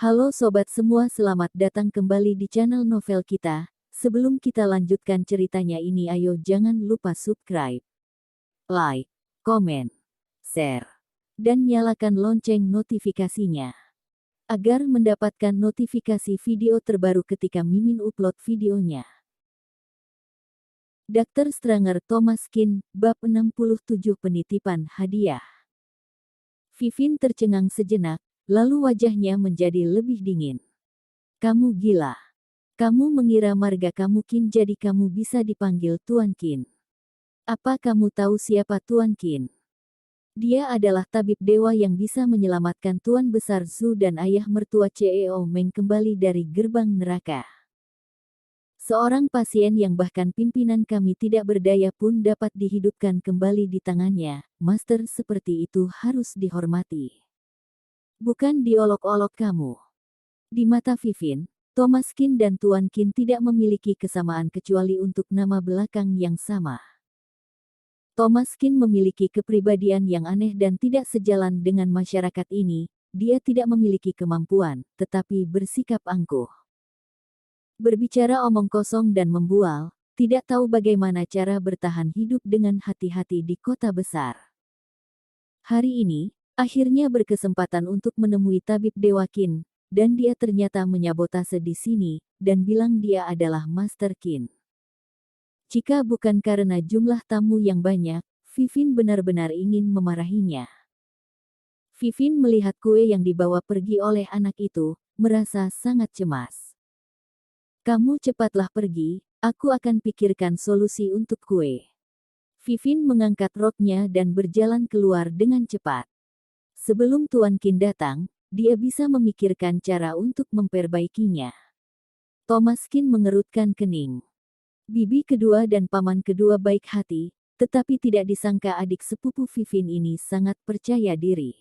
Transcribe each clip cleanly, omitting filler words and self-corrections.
Halo sobat semua, selamat datang kembali di channel novel kita. Sebelum kita lanjutkan ceritanya ini, ayo jangan lupa subscribe, like, komen, share, dan nyalakan lonceng notifikasinya agar mendapatkan notifikasi video terbaru ketika Mimin upload videonya. Dr. Stranger Thomas Kin, bab 67 penitipan hadiah. Vivin tercengang sejenak, lalu wajahnya menjadi lebih dingin. Kamu gila. Kamu mengira marga kamu Kin jadi kamu bisa dipanggil Tuan Kin. Apa kamu tahu siapa Tuan Kin? Dia adalah tabib dewa yang bisa menyelamatkan Tuan Besar Zhu dan ayah mertua CEO Meng kembali dari gerbang neraka. Seorang pasien yang bahkan pimpinan kami tidak berdaya pun dapat dihidupkan kembali di tangannya. Master seperti itu harus dihormati. Bukan diolok-olok kamu. Di mata Vivin, Thomas Kin dan Tuan Kin tidak memiliki kesamaan kecuali untuk nama belakang yang sama. Thomas Kin memiliki kepribadian yang aneh dan tidak sejalan dengan masyarakat ini. Dia tidak memiliki kemampuan, tetapi bersikap angkuh. Berbicara omong kosong dan membual, tidak tahu bagaimana cara bertahan hidup dengan hati-hati di kota besar. Hari ini, akhirnya berkesempatan untuk menemui tabib Dewa Kin, dan dia ternyata menyabotase di sini, dan bilang dia adalah Master Kin. Jika bukan karena jumlah tamu yang banyak, Vivin benar-benar ingin memarahinya. Vivin melihat kue yang dibawa pergi oleh anak itu, merasa sangat cemas. Kamu cepatlah pergi, aku akan pikirkan solusi untuk kue. Vivin mengangkat roknya dan berjalan keluar dengan cepat. Sebelum Tuan Kin datang, dia bisa memikirkan cara untuk memperbaikinya. Thomas Kin mengerutkan kening. Bibi kedua dan paman kedua baik hati, tetapi tidak disangka adik sepupu Vivin ini sangat percaya diri.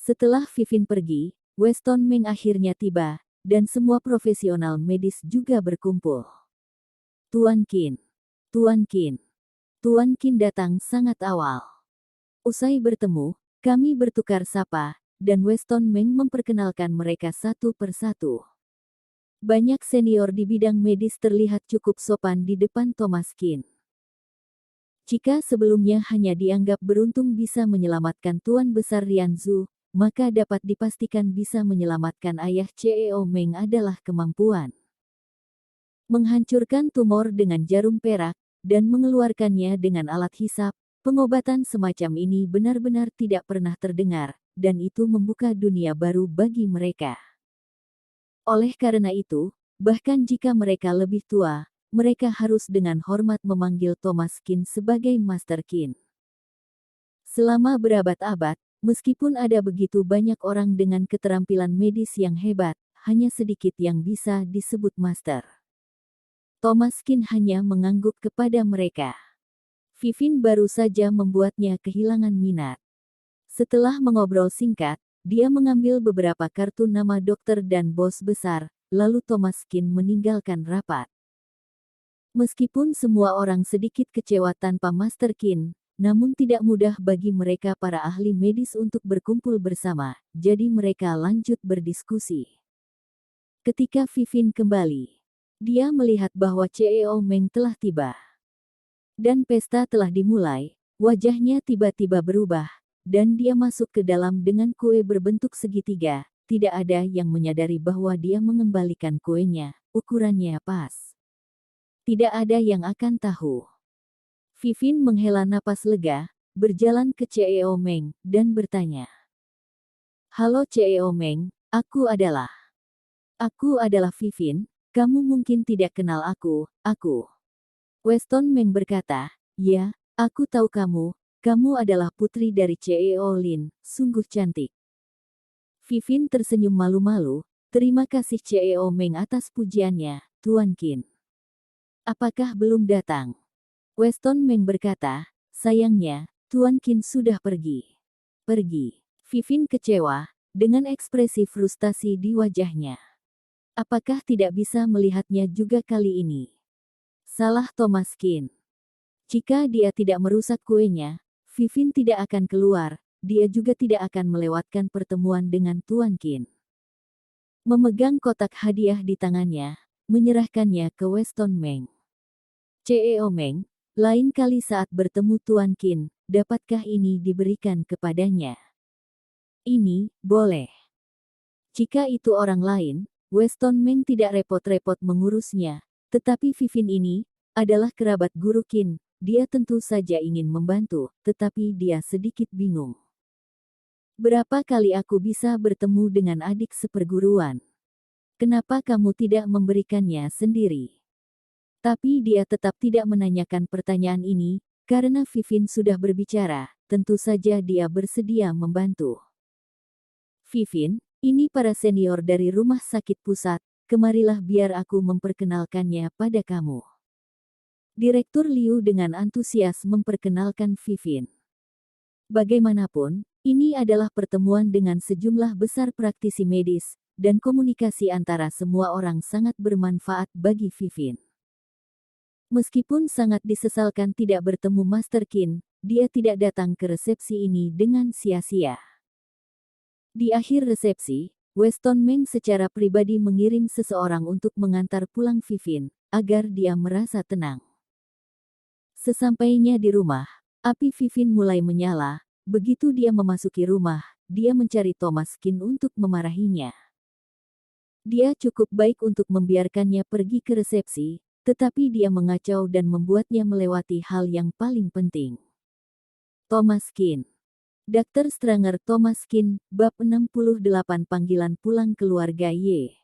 Setelah Vivin pergi, Weston Meng akhirnya tiba, dan semua profesional medis juga berkumpul. Tuan Kin. Tuan Kin. Tuan Kin datang sangat awal. Usai bertemu, kami bertukar sapa, dan Weston Meng memperkenalkan mereka satu persatu. Banyak senior di bidang medis terlihat cukup sopan di depan Thomas Kin. Jika sebelumnya hanya dianggap beruntung bisa menyelamatkan Tuan Besar Rian Zhu, maka dapat dipastikan bisa menyelamatkan ayah CEO Meng adalah kemampuan. Menghancurkan tumor dengan jarum perak, dan mengeluarkannya dengan alat hisap, pengobatan semacam ini benar-benar tidak pernah terdengar, dan itu membuka dunia baru bagi mereka. Oleh karena itu, bahkan jika mereka lebih tua, mereka harus dengan hormat memanggil Thomas Kin sebagai Master Kin. Selama berabad-abad, meskipun ada begitu banyak orang dengan keterampilan medis yang hebat, hanya sedikit yang bisa disebut Master. Thomas Kin hanya mengangguk kepada mereka. Vivin baru saja membuatnya kehilangan minat. Setelah mengobrol singkat, dia mengambil beberapa kartu nama dokter dan bos besar, lalu Thomas Kin meninggalkan rapat. Meskipun semua orang sedikit kecewa tanpa Master Kin, namun tidak mudah bagi mereka para ahli medis untuk berkumpul bersama, jadi mereka lanjut berdiskusi. Ketika Vivin kembali, dia melihat bahwa CEO Meng telah tiba. Dan pesta telah dimulai, wajahnya tiba-tiba berubah, dan dia masuk ke dalam dengan kue berbentuk segitiga. Tidak ada yang menyadari bahwa dia mengembalikan kuenya, ukurannya pas. Tidak ada yang akan tahu. Vivin menghela napas lega, berjalan ke CEO Meng, dan bertanya. Halo CEO Meng, aku adalah Vivin, kamu mungkin tidak kenal aku. Weston Meng berkata, ya, aku tahu kamu adalah putri dari CEO Lin, sungguh cantik. Vivin tersenyum malu-malu, terima kasih CEO Meng atas pujiannya, Tuan Kin. Apakah belum datang? Weston Meng berkata, sayangnya, Tuan Kin sudah pergi. Vivin kecewa, dengan ekspresi frustasi di wajahnya. Apakah tidak bisa melihatnya juga kali ini? Salah Thomas Kin. Jika dia tidak merusak kuenya, Vivin tidak akan keluar, dia juga tidak akan melewatkan pertemuan dengan Tuan Kin. Memegang kotak hadiah di tangannya, menyerahkannya ke Weston Meng. CEO Meng, lain kali saat bertemu Tuan Qin, dapatkah ini diberikan kepadanya? Ini, boleh. Jika itu orang lain, Weston Meng tidak repot-repot mengurusnya, tetapi Vivin ini adalah kerabat Guru Qin. Dia tentu saja ingin membantu, tetapi dia sedikit bingung. Berapa kali aku bisa bertemu dengan adik seperguruan? Kenapa kamu tidak memberikannya sendiri? Tapi dia tetap tidak menanyakan pertanyaan ini, karena Vivin sudah berbicara, tentu saja dia bersedia membantu. Vivin, ini para senior dari rumah sakit pusat, kemarilah biar aku memperkenalkannya pada kamu. Direktur Liu dengan antusias memperkenalkan Vivin. Bagaimanapun, ini adalah pertemuan dengan sejumlah besar praktisi medis, dan komunikasi antara semua orang sangat bermanfaat bagi Vivin. Meskipun sangat disesalkan tidak bertemu Master Qin, dia tidak datang ke resepsi ini dengan sia-sia. Di akhir resepsi, Weston Meng secara pribadi mengirim seseorang untuk mengantar pulang Vivin, agar dia merasa tenang. Sesampainya di rumah, api Vivin mulai menyala. Begitu dia memasuki rumah, dia mencari Thomas Qin untuk memarahinya. Dia cukup baik untuk membiarkannya pergi ke resepsi, tetapi dia mengacau dan membuatnya melewati hal yang paling penting. Thomas Qin. Dr. Stranger Thomas Qin, bab 68 panggilan pulang keluarga Y.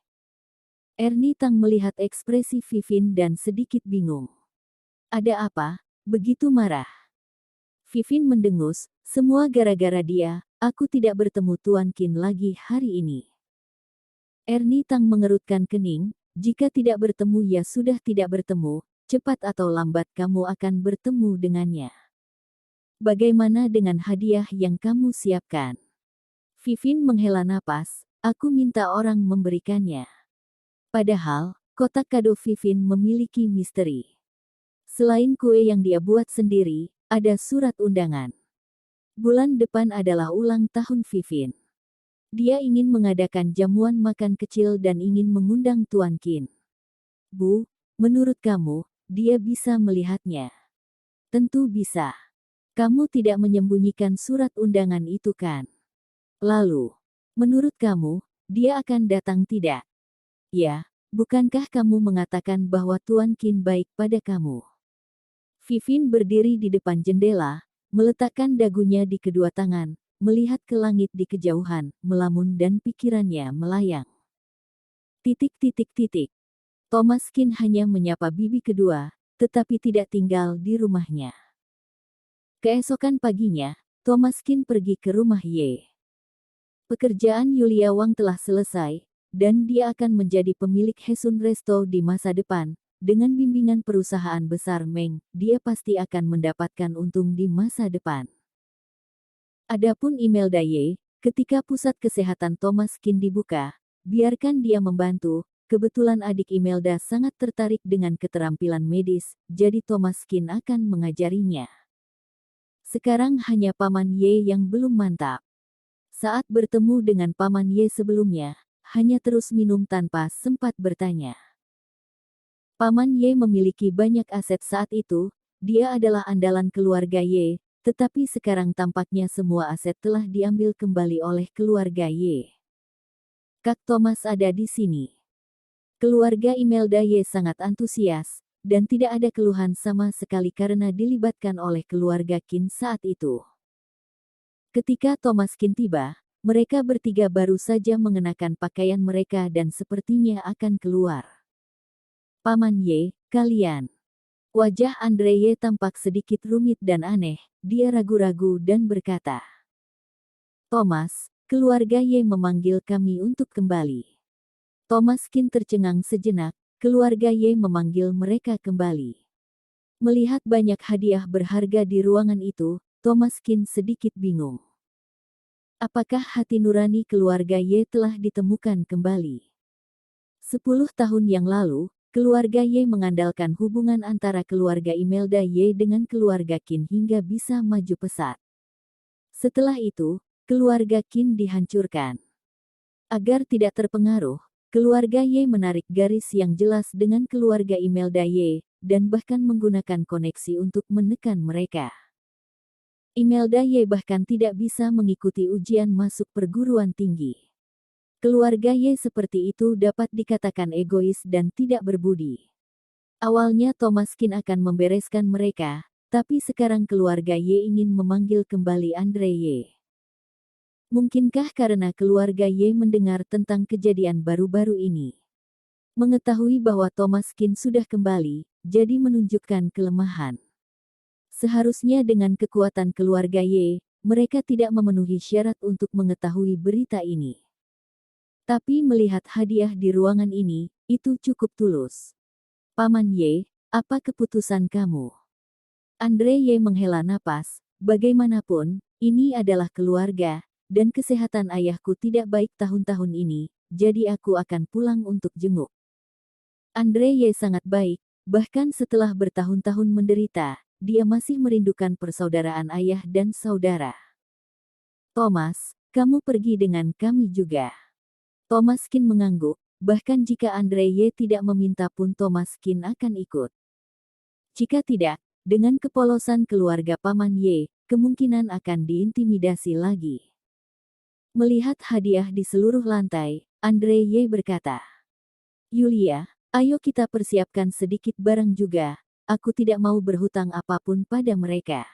Ernie Tang melihat ekspresi Vivin dan sedikit bingung. Ada apa? Begitu marah. Vivin mendengus, semua gara-gara dia, aku tidak bertemu Tuan Qin lagi hari ini. Ernie Tang mengerutkan kening, jika tidak bertemu ya sudah tidak bertemu, cepat atau lambat kamu akan bertemu dengannya. Bagaimana dengan hadiah yang kamu siapkan? Vivin menghela napas, aku minta orang memberikannya. Padahal, kotak kado Vivin memiliki misteri. Selain kue yang dia buat sendiri, ada surat undangan. Bulan depan adalah ulang tahun Vivin. Dia ingin mengadakan jamuan makan kecil dan ingin mengundang Tuan Qin. Bu, menurut kamu, dia bisa melihatnya? Tentu bisa. Kamu tidak menyembunyikan surat undangan itu kan? Lalu, menurut kamu, dia akan datang tidak? Ya, bukankah kamu mengatakan bahwa Tuan Qin baik pada kamu? Vivin berdiri di depan jendela, meletakkan dagunya di kedua tangan, melihat ke langit di kejauhan, melamun dan pikirannya melayang. Thomas Qin hanya menyapa bibi kedua, tetapi tidak tinggal di rumahnya. Keesokan paginya, Thomas Qin pergi ke rumah Ye. Pekerjaan Yulia Wang telah selesai, dan dia akan menjadi pemilik Hesun Resto di masa depan. Dengan bimbingan perusahaan besar Meng, dia pasti akan mendapatkan untung di masa depan. Adapun Imelda Ye, ketika pusat kesehatan Thomas Qin dibuka, biarkan dia membantu. Kebetulan adik Imelda sangat tertarik dengan keterampilan medis, jadi Thomas Qin akan mengajarinya. Sekarang hanya Paman Ye yang belum mantap. Saat bertemu dengan Paman Ye sebelumnya, hanya terus minum tanpa sempat bertanya. Paman Ye memiliki banyak aset saat itu, dia adalah andalan keluarga Ye, tetapi sekarang tampaknya semua aset telah diambil kembali oleh keluarga Ye. Kak Thomas ada di sini. Keluarga Imelda Ye sangat antusias, dan tidak ada keluhan sama sekali karena dilibatkan oleh keluarga Qin saat itu. Ketika Thomas Qin tiba, mereka bertiga baru saja mengenakan pakaian mereka dan sepertinya akan keluar. Paman Ye, kalian. Wajah Andre Ye tampak sedikit rumit dan aneh, dia ragu-ragu dan berkata, Thomas, keluarga Ye memanggil kami untuk kembali. Thomas Qin tercengang sejenak. Keluarga Ye memanggil mereka kembali. Melihat banyak hadiah berharga di ruangan itu, Thomas Qin sedikit bingung. Apakah hati nurani keluarga Ye telah ditemukan kembali? 10 tahun yang lalu, keluarga Ye mengandalkan hubungan antara keluarga Imelda Ye dengan keluarga Qin hingga bisa maju pesat. Setelah itu, keluarga Qin dihancurkan. Agar tidak terpengaruh, keluarga Ye menarik garis yang jelas dengan keluarga Imelda Ye, dan bahkan menggunakan koneksi untuk menekan mereka. Imelda Ye bahkan tidak bisa mengikuti ujian masuk perguruan tinggi. Keluarga Ye seperti itu dapat dikatakan egois dan tidak berbudi. Awalnya Thomaskin akan membereskan mereka, tapi sekarang keluarga Ye ingin memanggil kembali Andre Ye. Mungkinkah karena keluarga Ye mendengar tentang kejadian baru-baru ini? Mengetahui bahwa Thomaskin sudah kembali, jadi menunjukkan kelemahan. Seharusnya dengan kekuatan keluarga Ye, mereka tidak memenuhi syarat untuk mengetahui berita ini. Tapi melihat hadiah di ruangan ini, itu cukup tulus. Paman Ye, apa keputusan kamu? Andre Ye menghela napas, bagaimanapun, ini adalah keluarga, dan kesehatan ayahku tidak baik tahun-tahun ini, jadi aku akan pulang untuk jenguk. Andre Ye sangat baik, bahkan setelah bertahun-tahun menderita, dia masih merindukan persaudaraan ayah dan saudara. Thomas, kamu pergi dengan kami juga. Thomaskin mengangguk, bahkan jika Andre Ye tidak meminta pun Thomaskin akan ikut. Jika tidak, dengan kepolosan keluarga Paman Ye, kemungkinan akan diintimidasi lagi. Melihat hadiah di seluruh lantai, Andre Ye berkata, Yulia, ayo kita persiapkan sedikit barang juga, aku tidak mau berhutang apapun pada mereka.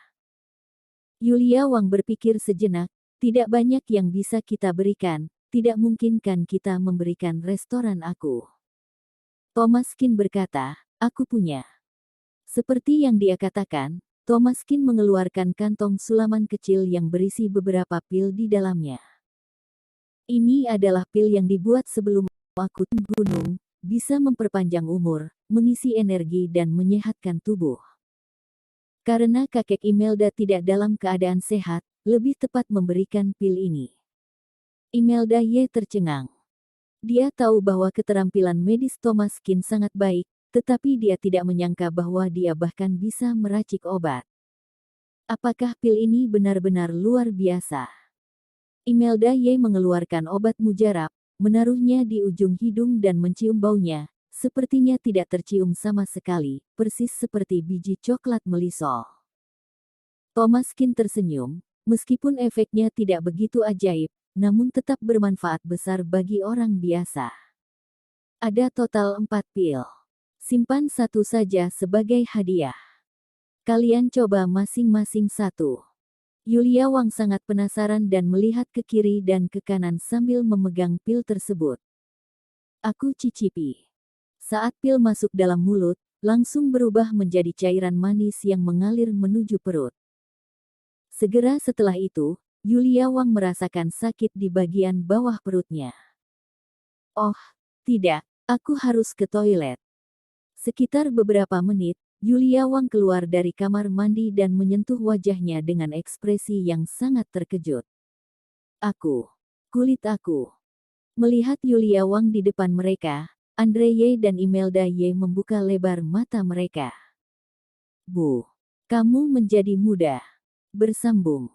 Yulia Wang berpikir sejenak, tidak banyak yang bisa kita berikan, tidak mungkin kan kita memberikan restoran aku. Thomaskin berkata, aku punya. Seperti yang dia katakan, Thomaskin mengeluarkan kantong sulaman kecil yang berisi beberapa pil di dalamnya. Ini adalah pil yang dibuat sebelum aku gunung, bisa memperpanjang umur, mengisi energi dan menyehatkan tubuh. Karena kakek Imelda tidak dalam keadaan sehat, lebih tepat memberikan pil ini. Imelda Ye tercengang. Dia tahu bahwa keterampilan medis Thomaskin sangat baik, tetapi dia tidak menyangka bahwa dia bahkan bisa meracik obat. Apakah pil ini benar-benar luar biasa? Imelda Ye mengeluarkan obat mujarab, menaruhnya di ujung hidung dan mencium baunya, sepertinya tidak tercium sama sekali, persis seperti biji coklat melisol. Thomaskin tersenyum, meskipun efeknya tidak begitu ajaib, namun tetap bermanfaat besar bagi orang biasa. Ada total 4 pil. Simpan satu saja sebagai hadiah. Kalian coba masing-masing satu. Yulia Wang sangat penasaran dan melihat ke kiri dan ke kanan sambil memegang pil tersebut. Aku cicipi. Saat pil masuk dalam mulut, langsung berubah menjadi cairan manis yang mengalir menuju perut. Segera setelah itu, Yulia Wang merasakan sakit di bagian bawah perutnya. Oh, tidak, aku harus ke toilet. Sekitar beberapa menit, Yulia Wang keluar dari kamar mandi dan menyentuh wajahnya dengan ekspresi yang sangat terkejut. Kulit aku. Melihat Yulia Wang di depan mereka, Andre Ye dan Imelda Ye membuka lebar mata mereka. Bu, kamu menjadi muda. Bersambung.